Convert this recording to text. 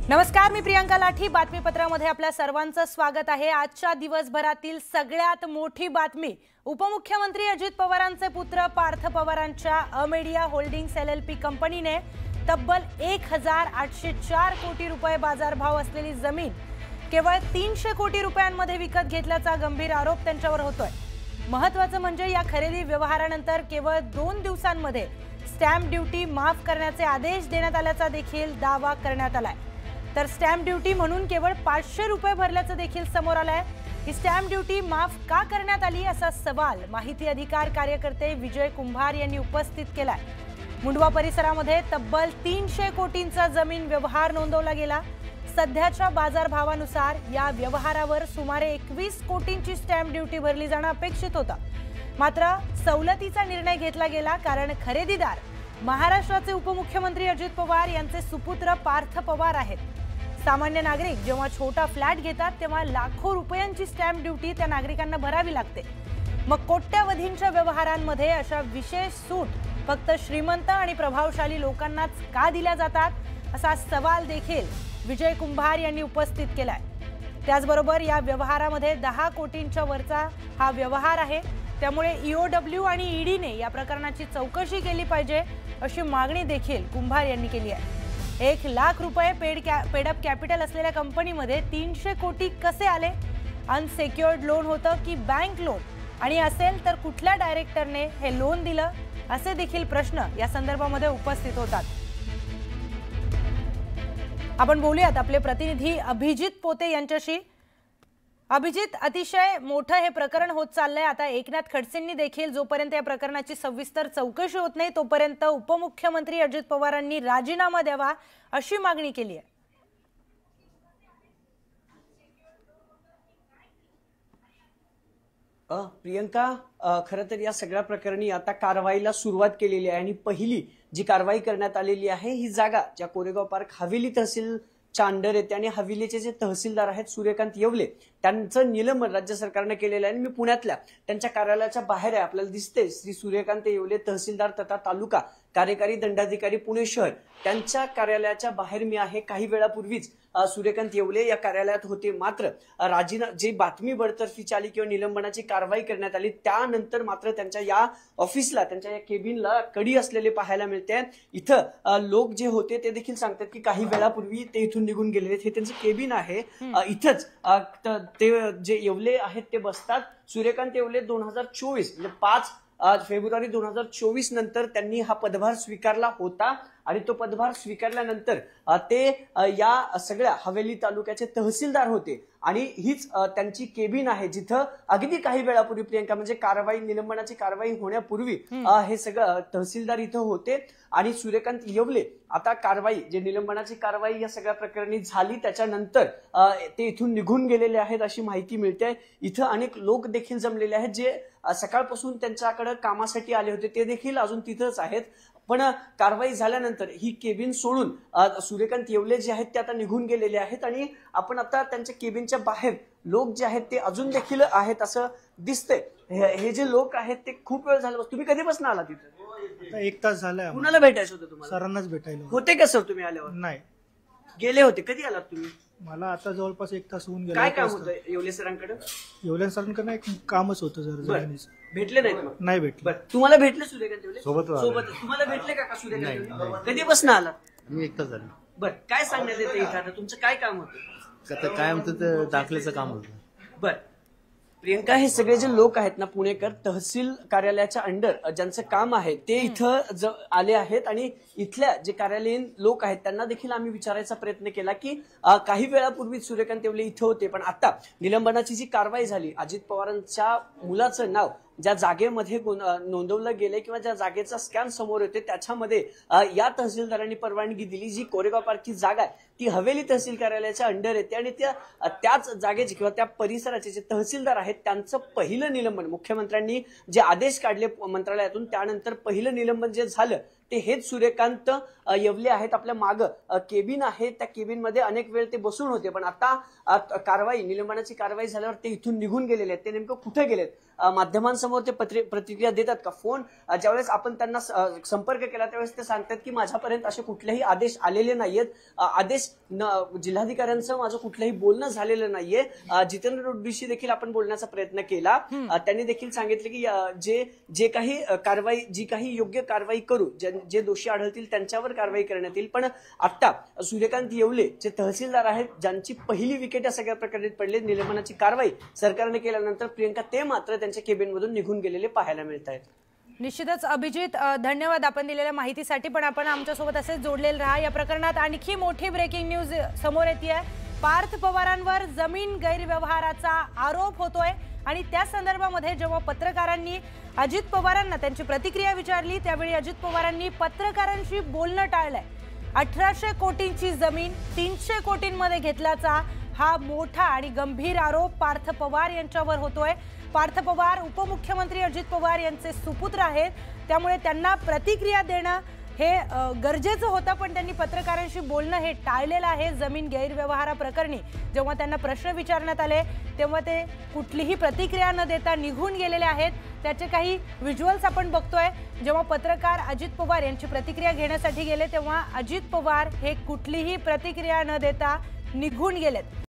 नमस्कार, मी प्रियंका लाठी. बातमीपत्रामध्ये आपल्या सर्वांचं स्वागत आहे. आजच्या दिवसभरातील सगळ्यात मोठी बातमी उपमुख्यमंत्री अजित पवारांचे पुत्र पार्थ पवारांच्या अमेडिया होल्डिंग्स LLP कंपनीने तब्बल 1804 कोटी रुपये बाजारभाव असलेली जमीन केवळ 300 कोटी रुपयांमध्ये विकत घेतल्याचा गंभीर आरोप त्यांच्यावर होतोय. महत्त्वाचं म्हणजे या खरेदी व्यवहारानंतर केवळ 2 दिवसांमध्ये स्टॅम्प ड्युटी माफ करण्याचे आदेश देण्यात आल्याचा देखील दावा करण्यात आलाय. तर स्टॅम्प ड्युटी म्हणून केवळ 500 रुपये भरल्याचं देखील समोर आलंय. ही स्टॅम्प ड्युटी माफ का करण्यात आली असा सवाल माहिती अधिकार कार्यकर्ते विजय कुंभार यांनी उपस्थित केलाय. मुंडवा परिसरामध्ये तब्बल 300 कोटींचा जमीन व्यवहार नोंदवला गेला. सध्याच्या बाजारभावानुसार या व्यवहारावर सुमारे 21 कोटींची स्टॅम्प ड्युटी भरली जाणं अपेक्षित होतं. मात्र सवलतीचा निर्णय घेतला गेला कारण खरेदीदार महाराष्ट्राचे उपमुख्यमंत्री अजित पवार यांचे सुपुत्र पार्थ पवार आहेत. सामान्य नागरिक जेव्हा छोटा फ्लॅट घेतात तेव्हा लाखो रुपयांची स्टॅम्प ड्युटी त्या नागरिकांना भरावी लागते. मग कोट्यवधींच्या व्यवहारांमध्ये अशा विशेष सूट फक्त श्रीमंत आणि प्रभावशाली लोकांनाच का दिल्या जातात असा सवाल देखील विजय कुंभार यांनी उपस्थित केलाय. त्याचबरोबर या व्यवहारामध्ये 10 कोटींच्या वरचा हा व्यवहार आहे. त्यामुळे EOW आणि EDने या प्रकरणाची चौकशी केली पाहिजे अशी मागणी देखील कुंभार यांनी केली आहे. 1 लाख रुपये पेडअप कॅपिटल असलेल्या कंपनीमध्ये 300 कोटी कसे आले? अनसेक्युअर्ड लोन होतं की बँक लोन? आणि असेल तर कुठल्या डायरेक्टरने हे लोन दिलं? असे देखील प्रश्न या संदर्भामध्ये उपस्थित होतात. आपण बोलूयात आपले प्रतिनिधी अभिजित पोते यांच्याशी. अभिजित, अतिशय मोठं हे प्रकरण होत चाललंय. आता एकनाथ खडसेंनी देखील जोपर्यंत या प्रकरणाची सविस्तर चौकशी होत नाही तोपर्यंत उपमुख्यमंत्री अजित पवारांनी राजीनामा द्यावा अशी मागणी केली आहे. प्रियंका, खरं तर या सगळ्या प्रकरणी आता कारवाईला सुरुवात केलेली आहे आणि पहिली जी कारवाई करण्यात आलेली आहे ही जागा ज्या कोरेगाव पार्क हवेली तहसीलच्या अंडर येते आणि हवेलीचे जे तहसीलदार आहेत सूर्यकांत येवले त्यांचं निलंबन राज्य सरकारने केलेलं आहे. मी पुण्यातल्या त्यांच्या कार्यालयाच्या बाहेर आहे, आपल्याला दिसते श्री सूर्यकांत येवले तहसीलदार तथा तालुका कार्यकारी दंडाधिकारी पुणे शहर त्यांच्या कार्यालयाच्या बाहेर मी आहे. काही वेळापूर्वीच सूर्यकांत येवले या कार्यालयात होते. मात्र जी बातमी बडतर्फीची आली किंवा निलंबनाची कारवाई करण्यात आली त्यानंतर मात्र त्यांच्या या ऑफिसला त्यांच्या या केबिनला कडी असलेले पाहायला मिळते. इथं लोक जे होते ते देखील सांगतात की काही वेळापूर्वी ते इथून निघून गेलेले. हे त्यांचं केबिन आहे. इथंच ते जे येवले आहेत ते बसतात. सूर्यकांत येवले 2024 म्हणजे 5 फेब्रुवारी 2024 नंतर त्यांनी हा पदभार स्वीकारला होता आणि तो पदभार स्वीकारल्यानंतर ते या सगळ्या हवेली तालुक्याचे तहसीलदार होते आणि हीच त्यांची केबिन आहे जिथं अगदी काही वेळापूर्वी प्रियंका म्हणजे निलंबनाची कारवाई होण्यापूर्वी हे सगळं तहसीलदार इथं होते. आणि सूर्यकांत येवले आता कारवाई निलंबनाची कारवाई या सगळ्या प्रकरणी झाली त्याच्यानंतर ते इथून निघून गेलेले आहेत अशी माहिती मिळते. इथं अनेक लोक देखील जमलेले आहेत जे सकाळपासून त्यांच्याकडे कामासाठी आले होते ते देखील अजून तिथंच आहेत. पण कारवाई झाल्यानंतर ही केबिन सोडून सूर्यकांत येवले जे आहेत ते आता निघून गेलेले आहेत आणि आपण आता त्यांच्या केबिनच्या बाहेर लोक जे आहेत ते अजून देखील आहेत असं दिसतंय. हे जे लोक आहेत ते खूप वेळ झाला. तुम्ही कधीपासून आला तिथे? 1 तास झालाय. कुणाला भेटायचं होतं तुम्हाला? सरांनाच भेटायला होते का सर तुम्ही आल्यावर? नाही, गेले होते. कधी आलात तुम्ही? मला आता जवळपास 1 तास होऊन गेला. काय काम होतं येवले सरांकडे? येवले सरांकडे एक कामच होतं जरा. भेटले नाहीत? नाही भेटले. तुम्हाला भेटले सूर्यकांत येवले सोबत? तुम्हाला भेटले का सूर्यकांत येवले? कधीपासून आला? मी 1 तास झालं. बरं, काय सांगण्यात येतं इथं? आता तुमचं काय काम होतं? काय म्हणतं ते दाखल्याचं काम होतं. बरं प्रियंका, हे सगळे जे लोक आहेत ना पुणेकर तहसील कार्यालयाच्या अंडर ज्यांचं काम आहे ते इथं आले आहेत आणि इथल्या जे कार्यालयीन लोक आहेत त्यांना देखील आम्ही विचारायचा प्रयत्न केला की काही वेळापूर्वी सूर्यकांत येवले इथं होते पण आता निलंबनाची जी कारवाई झाली अजित पवारांच्या मुलाचं नाव ज्या जागेमध्ये नोंदवलं गेले किंवा ज्या जागेचा स्कॅन समोर येते त्याच्यामध्ये या तहसीलदारांनी परवानगी दिली. जी कोरेगाव पार्कची जागा आहे ती हवेली तहसील कार्यालयाच्या अंडर येते आणि त्याच जागेचे किंवा त्या परिसराचे जे तहसीलदार आहेत त्यांचं पहिलं निलंबन मुख्यमंत्र्यांनी जे आदेश काढले मंत्रालयातून त्यानंतर पहिलं निलंबन जे झालं ते हेच सूर्यकांत येवले आहेत. आपल्या मागं केबिन आहे, त्या केबिनमध्ये अनेक वेळ ते बसून होते, पण आता कारवाई निलंबनाची कारवाई झाल्यावर ते इथून निघून गेलेले आहेत. ते नेमकं कुठे गेलेत? माध्यमांसमोर ते प्रतिक्रिया देतात का? फोन ज्यावेळेस आपण त्यांना संपर्क केला त्यावेळेस ते सांगतात की माझ्यापर्यंत असे कुठलेही आदेश आलेले नाहीयेत, आदेश जिल्हाधिकाऱ्यांचं माझं कुठलंही बोलणं झालेलं नाहीये. जितेंद्र रेड्डीशी देखील आपण बोलण्याचा प्रयत्न केला. त्यांनी देखील सांगितले की जे काही योग्य कारवाई करू, जे दोषी आढळतील त्यांच्यावर कारवाई करण्यात येईल. पण आता सूर्यकांत येवले जे तहसीलदार आहेत, ज्यांची पहिली विकेट या सगळ्या प्रकरणात पडली, निलंबनाची कारवाई सरकारने केल्यानंतर प्रियंका ते मात्र त्यांच्या केबिनमधून निघून गेलेले पाहायला मिळत आहेत. निश्चितच अभिजित, धन्यवाद आपण दिलेल्या माहितीसाठी. पण आपण आमच्यासोबत असेच जोडलेले राहा. या प्रकरणात आणखी मोठी ब्रेकिंग न्यूज समोर येते. पार्थ पवारांवर जमीन गैरव्यवहाराचा आरोप होतोय आणि त्या संदर्भामध्ये जेव्हा पत्रकारांनी अजित पवारांना त्यांची प्रतिक्रिया विचारली त्यावेळी अजित पवारांनी पत्रकारांशी बोलणं टाळलंय. 1800 कोटींची जमीन 300 कोटींमध्ये घेतल्याचा हा मोठा आणि गंभीर आरोप पार्थ पवार यांच्यावर होतोय. पार्थ पवार उपमुख्यमंत्री अजित पवार यांचे सुपुत्र आहेत, त्यामुळे त्यांना प्रतिक्रिया देणं हे गरजेचं होतं, पण त्यांनी पत्रकारांशी बोलणं हे टाळलेलं आहे. जमीन गैरव्यवहाराप्रकरणी जेव्हा त्यांना प्रश्न विचारण्यात आले तेव्हा ते कुठलीही प्रतिक्रिया न देता निघून गेलेले आहेत. त्याचे काही व्हिज्युअल्स आपण बघतोय. जेव्हा पत्रकार अजित पवार यांची प्रतिक्रिया घेण्यासाठी गेले तेव्हा अजित पवार हे कुठलीही प्रतिक्रिया न देता निघून गेलेत.